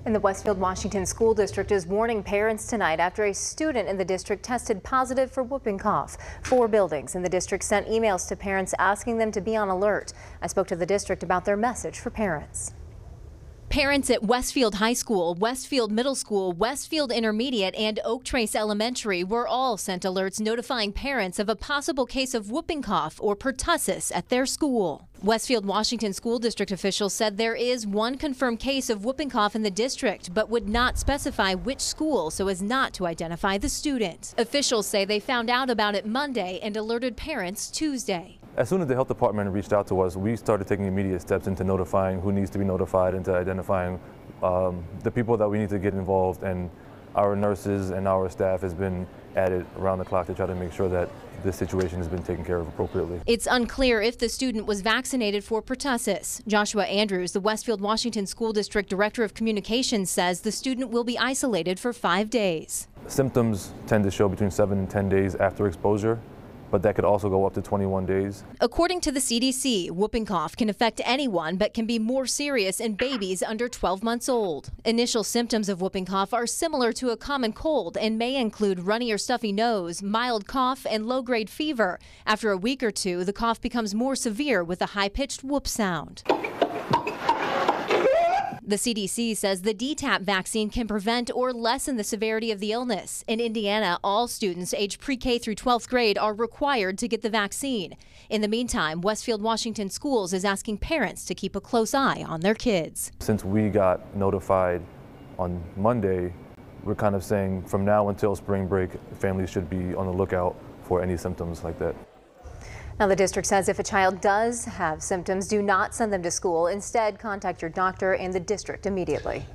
And the Westfield Washington School District is warning parents tonight after a student in the district tested positive for whooping cough. 4 buildings in the district sent emails to parents asking them to be on alert. I spoke to the district about their message for parents. Parents at Westfield High School, Westfield Middle School, Westfield Intermediate, and Oak Trace Elementary were all sent alerts notifying parents of a possible case of whooping cough or pertussis at their school. Westfield Washington School District officials said there is one confirmed case of whooping cough in the district, but would not specify which school so as not to identify the student. Officials say they found out about it Monday and alerted parents Tuesday. As soon as the health department reached out to us, we started taking immediate steps into notifying who needs to be notified, into identifying the people that we need to get involved, and our nurses and our staff has been added around the clock to try to make sure that this situation has been taken care of appropriately. It's unclear if the student was vaccinated for pertussis. Joshua Andrews, the Westfield Washington School District Director of Communications, says the student will be isolated for 5 days. Symptoms tend to show between 7 and 10 days after exposure, but that could also go up to 21 days. According to the CDC, whooping cough can affect anyone but can be more serious in babies under 12 months old. Initial symptoms of whooping cough are similar to a common cold and may include runny or stuffy nose, mild cough, and low-grade fever. After a week or two, the cough becomes more severe with a high-pitched whoop sound. The CDC says the DTaP vaccine can prevent or lessen the severity of the illness. In Indiana, all students aged pre-K through 12th grade are required to get the vaccine. In the meantime, Westfield Washington Schools is asking parents to keep a close eye on their kids. Since we got notified on Monday, we're kind of saying from now until spring break, families should be on the lookout for any symptoms like that. Now, the district says if a child does have symptoms, do not send them to school. Instead, contact your doctor and the district immediately.